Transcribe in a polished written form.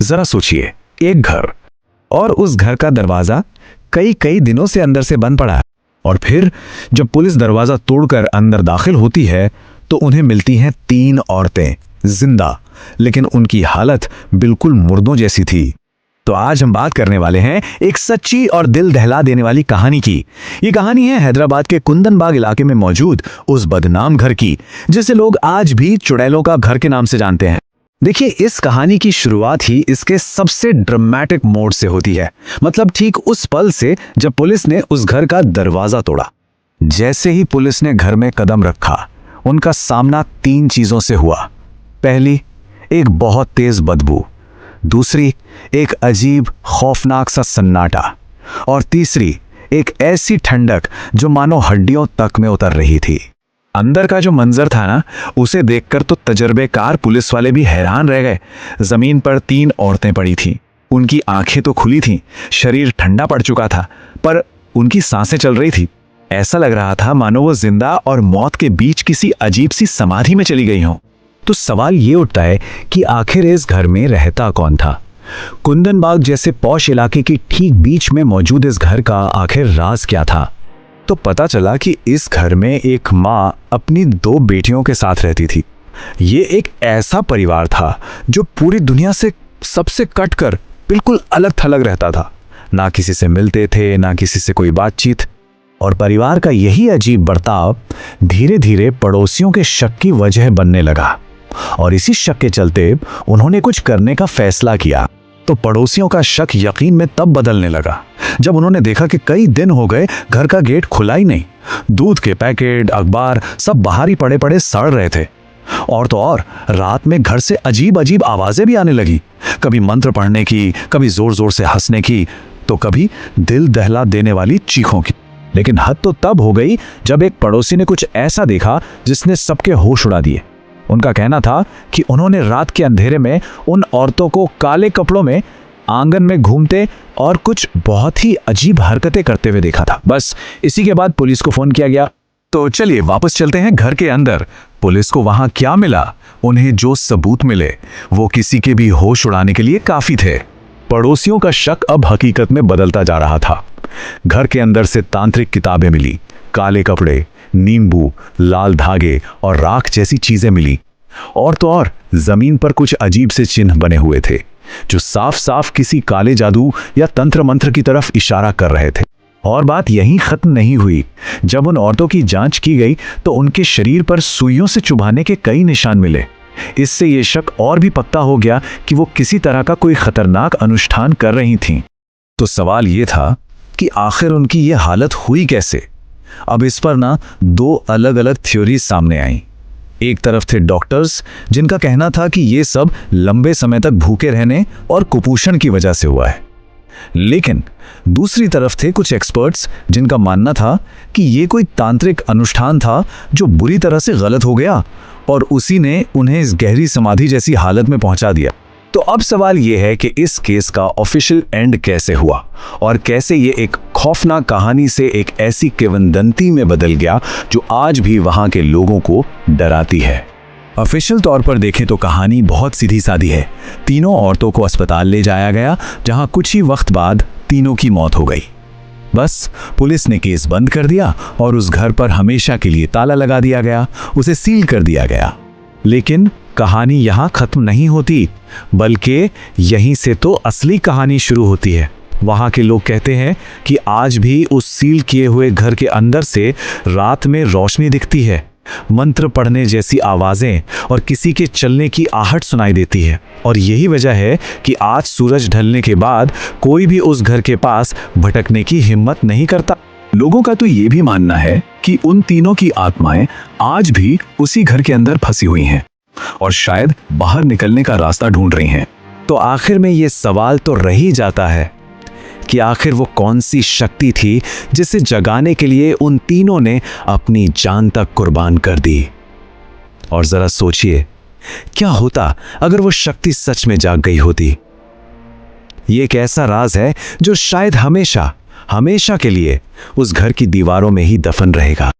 जरा सोचिए, एक घर, और उस घर का दरवाजा कई कई दिनों से अंदर से बंद पड़ा है। और फिर जब पुलिस दरवाजा तोड़कर अंदर दाखिल होती है तो उन्हें मिलती हैं 3 औरतें जिंदा, लेकिन उनकी हालत बिल्कुल मुर्दों जैसी थी। तो आज हम बात करने वाले हैं एक सच्ची और दिल दहला देने वाली कहानी की। ये कहानी है हैदराबाद के कुंदनबाग इलाके में मौजूद उस बदनाम घर की, जिसे लोग आज भी चुड़ैलों का घर के नाम से जानते हैं। देखिए, इस कहानी की शुरुआत ही इसके सबसे ड्रामेटिक मोड़ से होती है। मतलब ठीक उस पल से जब पुलिस ने उस घर का दरवाजा तोड़ा। जैसे ही पुलिस ने घर में कदम रखा, उनका सामना 3 चीजों से हुआ। पहली, एक बहुत तेज बदबू। दूसरी, एक अजीब खौफनाक सा सन्नाटा। और तीसरी, एक ऐसी ठंडक जो मानो हड्डियों तक में उतर रही थी। अंदर का जो मंजर था ना, उसे देखकर तो तजर्बेकार पुलिस वाले भी हैरान रह गए। जमीन पर 3 औरतें पड़ी थीं। उनकी आंखें तो खुली थीं, शरीर ठंडा पड़ चुका था, पर उनकी सांसें चल रही थी। ऐसा लग रहा था मानो वो जिंदा और मौत के बीच किसी अजीब सी समाधि में चली गई हों। तो सवाल ये उठता है कि आखिर इस घर में रहता कौन था? कुंदनबाग जैसे पॉश इलाके की ठीक बीच में मौजूद इस घर का आखिर राज क्या था? तो पता चला कि इस घर में एक माँ अपनी 2 बेटियों के साथ रहती थी। ये एक ऐसा परिवार था जो पूरी दुनिया से सबसे कटकर बिल्कुल अलग थलग रहता था। ना किसी से मिलते थे, ना किसी से कोई बातचीत। और परिवार का यही अजीब बर्ताव धीरे धीरे पड़ोसियों के शक की वजह बनने लगा। और इसी शक के चलते उन्होंने कुछ करने का फैसला किया। तो पड़ोसियों का शक यकीन में तब बदलने लगा जब उन्होंने देखा कि कई दिन हो गए घर का गेट खुला ही नहीं। दूध के पैकेट, अखबार सब बाहर ही पड़े पड़े सड़ रहे थे। और तो और रात में घर से अजीब अजीब आवाजें भी आने लगी। कभी मंत्र पढ़ने की, कभी जोर जोर से हंसने की, तो कभी दिल दहला देने वाली चीखों की। लेकिन हद तो तब हो गई जब एक पड़ोसी ने कुछ ऐसा देखा जिसने सबके होश उड़ा दिए। उनका कहना था कि उन्होंने रात के अंधेरे में उन औरतों को काले कपड़ों में आंगन में घूमते और कुछ बहुत ही अजीब हरकतें करते हुए देखा था। बस इसी के बाद पुलिस को फोन किया गया। तो चलिए वापस चलते हैं घर के अंदर। पुलिस को वहां क्या मिला? उन्हें जो सबूत मिले वो किसी के भी होश उड़ाने के लिए काफी थे। पड़ोसियों का शक अब हकीकत में बदलता जा रहा था। घर के अंदर से तांत्रिक किताबें मिली, काले कपड़े, नींबू, लाल धागे और राख जैसी चीजें मिली। और तो और जमीन पर कुछ अजीब से चिन्ह बने हुए थे जो साफ साफ किसी काले जादू या तंत्र मंत्र की तरफ इशारा कर रहे थे। और बात यहीं खत्म नहीं हुई। जब उन औरतों की जांच की गई तो उनके शरीर पर सुइयों से चुभाने के कई निशान मिले। इससे यह शक और भी पक्का हो गया कि वो किसी तरह का कोई खतरनाक अनुष्ठान कर रही थीं। तो सवाल यह था कि आखिर उनकी ये हालत हुई कैसे? अब इस पर ना 2 अलग अलग थ्योरीज सामने आई। एक तरफ थे डॉक्टर्स जिनका कहना था कि ये सब लंबे समय तक भूखे रहने और कुपोषण की वजह से हुआ है। लेकिन दूसरी तरफ थे कुछ एक्सपर्ट्स जिनका मानना था कि ये कोई तांत्रिक अनुष्ठान था जो बुरी तरह से गलत हो गया और उसी ने उन्हें इस गहरी समाधि जैसी हालत में पहुंचा दिया। तो अब सवाल यह है कि इस केस का ऑफिशियल एंड कैसे हुआ और कैसे ये एक खौफनाक कहानी से एक ऐसी किंवदंती में बदल गया जो आज भी वहां के लोगों को डराती है। ऑफिशियल तौर पर देखें तो कहानी बहुत सीधी सादी है। तीनों औरतों को अस्पताल ले जाया गया, जहां कुछ ही वक्त बाद तीनों की मौत हो गई। बस पुलिस ने केस बंद कर दिया और उस घर पर हमेशा के लिए ताला लगा दिया गया, उसे सील कर दिया गया। लेकिन कहानी यहाँ खत्म नहीं होती, बल्कि यहीं से तो असली कहानी शुरू होती है। वहाँ के लोग कहते हैं कि आज भी उस सील किए हुए घर के अंदर से रात में रोशनी दिखती है, मंत्र पढ़ने जैसी आवाजें और किसी के चलने की आहट सुनाई देती है। और यही वजह है कि आज सूरज ढलने के बाद कोई भी उस घर के पास भटकने की हिम्मत नहीं करता। लोगों का तो ये भी मानना है कि उन तीनों की आत्माएं आज भी उसी घर के अंदर फंसी हुई हैं और शायद बाहर निकलने का रास्ता ढूंढ रही हैं। तो आखिर में ये सवाल तो रह ही जाता है कि आखिर वो कौन सी शक्ति थी जिसे जगाने के लिए उन तीनों ने अपनी जान तक कुर्बान कर दी। और जरा सोचिए, क्या होता अगर वो शक्ति सच में जाग गई होती? ये एक ऐसा राज है जो शायद हमेशा हमेशा के लिए उस घर की दीवारों में ही दफन रहेगा।